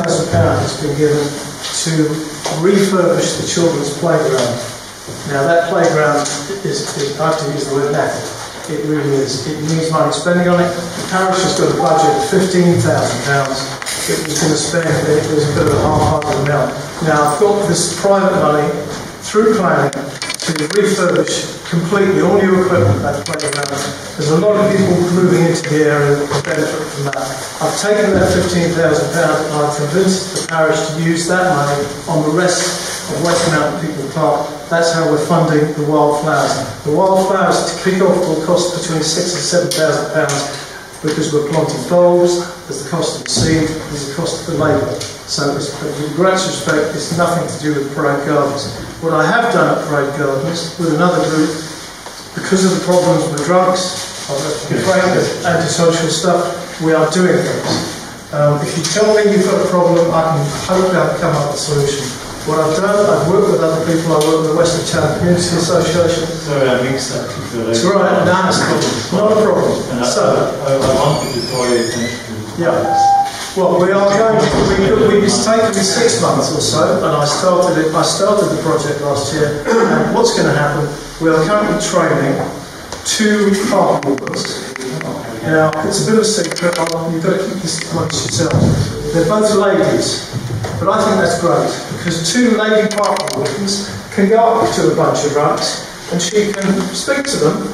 £1,000 has been given to refurbish the children's playground. Now that playground is I have to use the word knackered. It really is. It needs money spending on it. The parish has got a budget of £15,000 that was going to spend. It was a bit of a half-hearted amount. Now I've got this private money through planning to refurbish completely all new equipment at the playground. There's a lot of people moving into the area that will benefit from that. I've taken that £15,000 and I've convinced the parish to use that money on the rest of West Mountain People Park. That's how we're funding the wildflowers. The wildflowers to kick off will cost between £6,000 and £7,000 because we're planting bulbs. There's the cost of the seed, there's the cost of the labour. So with great respect, it's nothing to do with Parade Gardens. What I have done at Parade Gardens with another group, because of the problems with drugs, antisocial stuff, we are doing things. If you tell me you've got a problem, I can hopefully come up with a solution. What I've done, I've worked with other people. I work with the Western Channel Community Association. Sorry, I mixed that. It's all right, no, it's not a problem. So, I wanted to draw your attention to well, we are going to, it's taken me 6 months or so, and I started the project last year, and what's going to happen, we are currently training 2 park walkers. Now, it's a bit of a secret, you've got to keep this amongst yourselves. They're both ladies, but I think that's great, because 2 lady park walkers can go up to a bunch of rucks, and she can speak to them.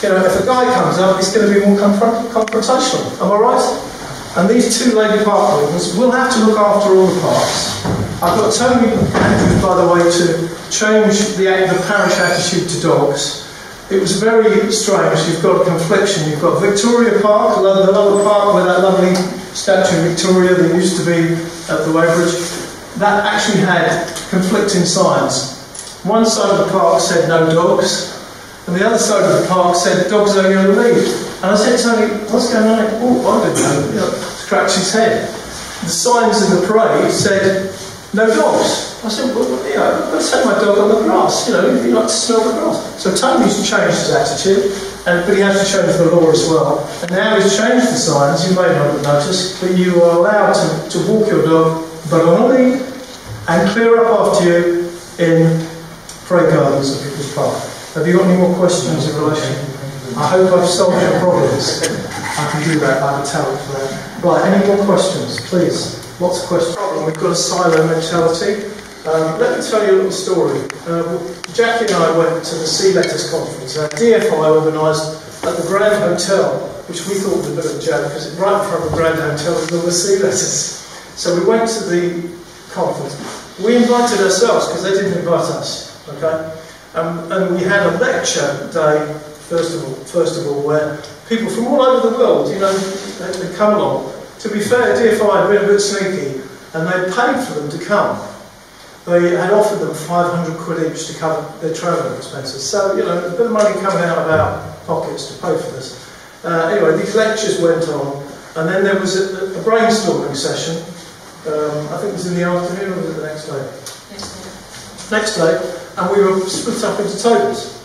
You know, if a guy comes up, he's going to be more confrontational, am I right? And these 2 lady park walkers will have to look after all the parks. I've got Tony Andrews, by the way, to change the parish attitude to dogs. It was very strange. You've got a confliction. You've got Victoria Park, the other park where that lovely statue of Victoria that used to be at the Weybridge. That actually had conflicting signs. One side of the park said no dogs, and the other side of the park said dogs only on leave. And I said to Tony, what's going on? Oh, I don't know. You know, scratched his head. The signs in the parade said no dogs. I said, well, you know, let's take my dog on the grass. You know, you like to smell the grass. So Tony's changed his attitude, but he has to change the law as well. And now he's changed the signs. You may not have noticed, but you are allowed to walk your dog, but on a lead, and clear up after you in Parade Gardens at People's Park. Have you got any more questions in relation? I hope I've solved your problems. I can do that, I have a talent for that. Right, any more questions, please? Lots of questions. We've got a silo mentality. Let me tell you a little story. Jackie and I went to the Sea Letters Conference. DFI organised at the Grand Hotel, which we thought was a bit of a joke, because right in front of the Grand Hotel was all the Sea Letters. So we went to the conference. We invited ourselves, because they didn't invite us, okay? And we had a lecture day, first of all, where people from all over the world, you know, they come along. To be fair, DFI had been a bit sneaky, and they paid for them to come. They had offered them 500 quid each to cover their travelling expenses. So, you know, a bit of money coming out of our pockets to pay for this. Anyway, these lectures went on, and then there was a brainstorming session. I think it was in the afternoon, or was it the next day? Next day, and we were split up into tables.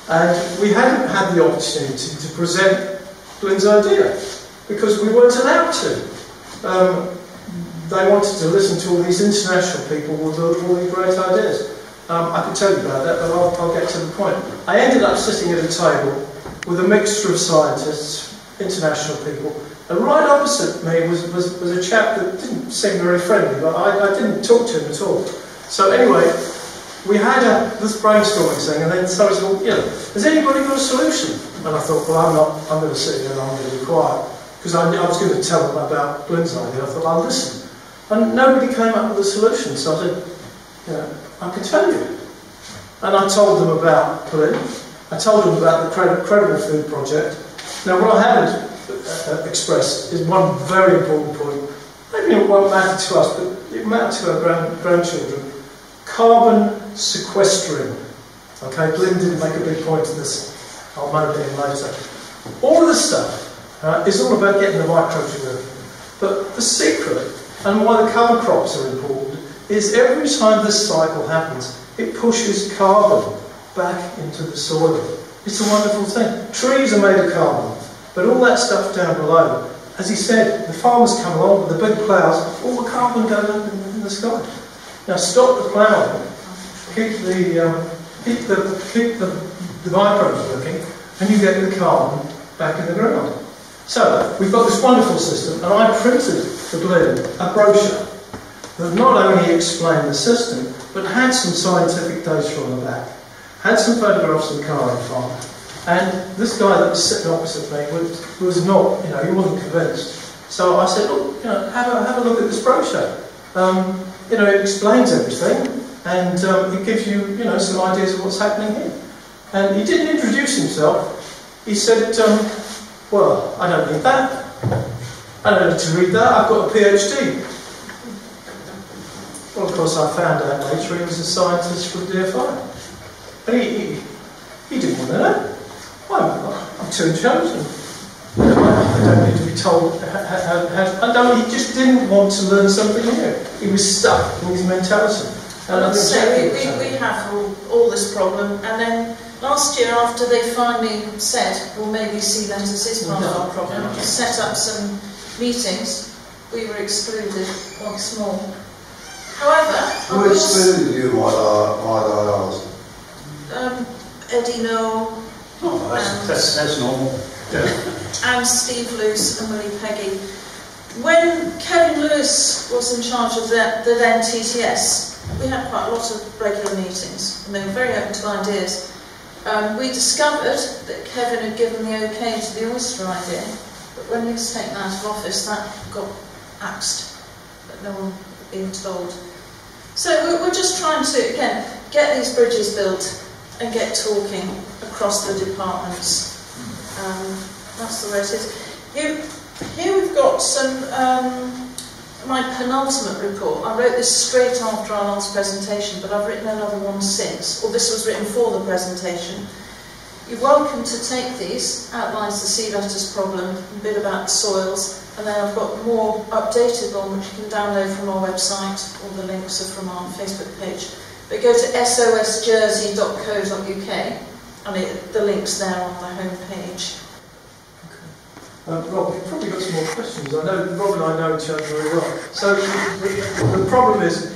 And we hadn't had the opportunity to present Glyn's idea, because we weren't allowed to. They wanted to listen to all these international people with all these great ideas. I could tell you about that, but I'll get to the point. I ended up sitting at a table with a mixture of scientists, international people, and right opposite me was a chap that didn't seem very friendly, but I didn't talk to him at all. So anyway, we had this brainstorming thing, and then somebody said, well, you know, has anybody got a solution? And I thought, well, I'm going to sit here and I'm going to be quiet. Because I was going to tell them about Glyn's idea. I thought, I'll listen. And nobody came up with a solution, so I said, you know, I can tell you. And I told them about Glyn. I told them about the Credible Food Project. Now, what I haven't expressed is one very important point. Maybe it won't matter to us, but it matters to our grandchildren. Carbon sequestering. Okay, Glyn didn't make a big point of this. I'll moan it in later. All of this stuff is all about getting the nitrogen. But the secret, and why the cover crops are important, is every time this cycle happens, it pushes carbon back into the soil. It's a wonderful thing. Trees are made of carbon, but all that stuff down below as he said, the farmers come along with the big ploughs, all the carbon goes up in the sky. Now stop the ploughing, keep the microbes working, and you get the carbon back in the ground. So we've got this wonderful system, and I printed for Glyn a brochure that not only explained the system, but had some scientific data on the back, had some photographs of the carbon farm. And this guy that was sitting opposite me was not, he wasn't convinced. So I said, look, have a look at this brochure. It explains everything, and it gives you, some ideas of what's happening here. And he didn't introduce himself. He said, well, I don't need that. I don't need to read that. I've got a PhD. Well, of course, I found out later he was a scientist from DFI. And he didn't want to know. I'm too chosen. I don't need to be told he just didn't want to learn something new. He was stuck in his mentality. And so we have all this problem, and then last year, after they finally said, well, maybe sea lettuce is part of our problem, set up some meetings, we were excluded once more. However, who excluded you, might I ask? Eddie Noel. Oh, that's normal. Yeah. And Steve Luce and Willie Peggy. When Kevin Lewis was in charge of the then TTS, we had quite a lot of regular meetings, and they were very open to ideas. We discovered that Kevin had given the okay to the oyster idea, but when he was taken out of office, that got axed, but no one had been told. So we're just trying to, again, get these bridges built and get talking across the departments. That's the way it is. Here we've got some, my penultimate report. I wrote this straight after our last presentation, but I've written another one since, or this was written for the presentation. You're welcome to take these, outlines the sea lettuce problem, a bit about soils, and then I've got more updated one which you can download from our website, all the links are from our Facebook page. But go to sosjersey.co.uk, and the link's there on the home page. Rob, you've probably got some more questions. I know Rob and I know each other very well. So the problem is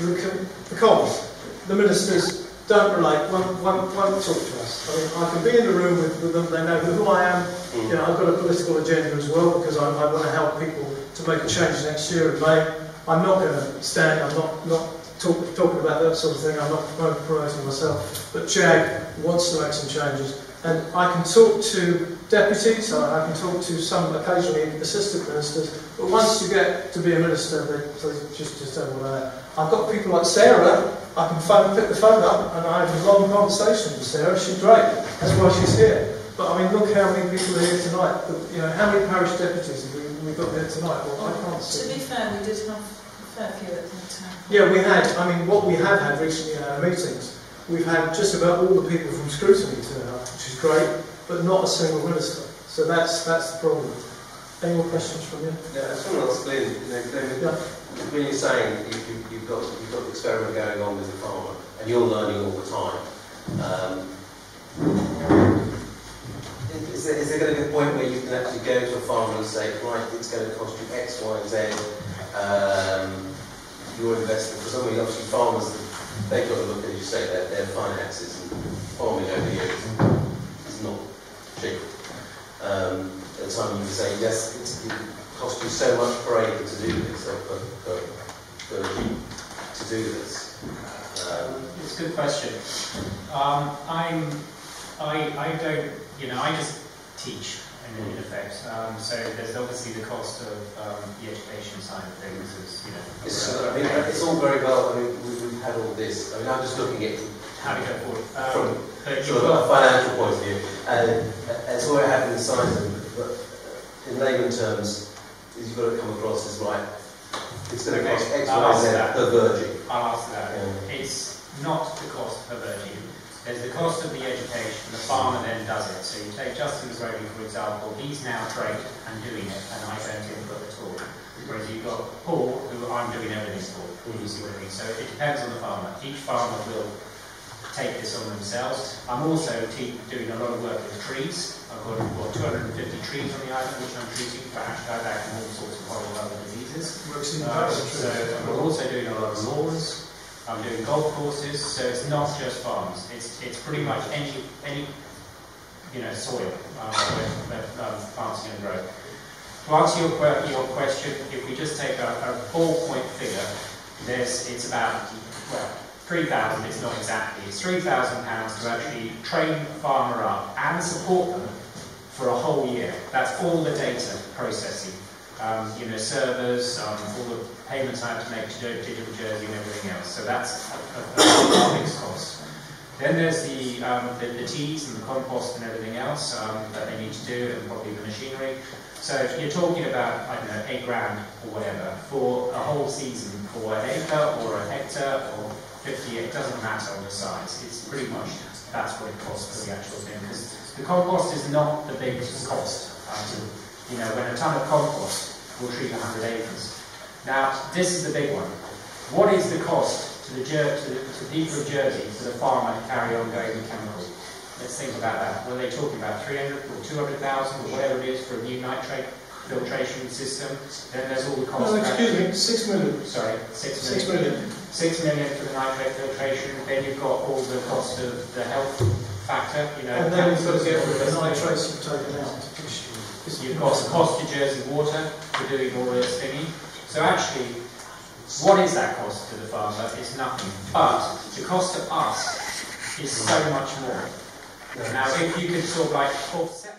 the comms. The ministers don't relate, won't talk to us. I mean, I can be in the room with them, they know who I am. I've got a political agenda as well, because I want to help people to make a change next year in May. I'm not going to stand, I'm not talking about that sort of thing, I'm not promoting myself. But JAG wants to make some changes. And I can talk to deputies, I can talk to some occasionally assistant ministers, but once you get to be a minister, they just don't want to know. I've got people like Sarah, I can pick the phone up and I have a long conversation with Sarah, she's great, that's why she's here. But I mean, look how many people are here tonight, how many parish deputies have we got here tonight? Well, I can't see. To be fair, we did have a fair few at the time. Yeah, we had, what we have had recently in our meetings, we've had just about all the people from scrutiny turn up, which is great, but not a single minister. So that's the problem. Any more questions from you? Yeah, I just want to ask Glyn, when you're saying you've got the experiment going on with the farmer, and you're learning all the time, is there going to be a point where you can actually go to a farmer and say, right, it's going to cost you X, Y, Z, your investment? Because obviously farmers, they've got to look at, as you say, their finances, and farming over here is not cheap. At the time you can say, yes, it costs you so much per acre to do this, or per sheep to do this. It's a good question. I don't, I just teach in effect. So there's obviously the cost of the education side of things. It's all very well. I mean, we've had all this. I mean, I'm just looking at how to go forward from sort of a financial point of view, and it's all I have in the science. But in layman terms, you've got to come across as right. It's going to cost X, Y, Z per virgin. I'll answer that. Yeah. It's not the cost per virgin. There's the cost of the education. The farmer then does it. So you take Justin's Roadie, for example. He's now trained and doing it, and I don't input at all. Whereas you've got Paul, who I'm doing everything for. You see what I mean? So it depends on the farmer. Each farmer will take this on themselves. I'm also doing a lot of work with trees. I've got 250 trees on the island which I'm treating for ash dieback and all sorts of horrible other diseases. So we're also doing a lot of lawns. I'm doing golf courses. So it's not just farms. It's pretty much any soil where plants can grow. To answer your question, if we just take a ballpoint figure, it's about 3,000. It's not exactly. It's £3,000 to actually train a farmer up and support them for a whole year. That's all the data processing. Servers, all the payments I have to make to Digital Jersey and everything else. So that's a fixed cost. Then there's the teas and the compost and everything else that they need to do, and probably the machinery. So if you're talking about, I don't know, £8 grand or whatever for a whole season, for an acre or a hectare or 50, it doesn't matter on the size. It's pretty much that's what it costs for the actual thing. Because the compost is not the biggest cost. When a ton of compost will treat 100 acres. Now, this is the big one. What is the cost to the people of Jersey, to the farmer, to carry on going with chemical? Let's think about that. What are they talking about? 300 or 200,000 or whatever it is for a new nitrate filtration system? Then there's all the costs. No, excuse me, 6 million. Sorry, 6 million. 6 million for the nitrate filtration. Then you've got all the cost of the health factor. And then you've got to get rid of the nitrates you've taken out. You've got the cost to Jersey Water for doing all this thingy. So actually, what is that cost to the farmer? It's nothing. But the cost to us is so much more. Now, if you could sort of like offset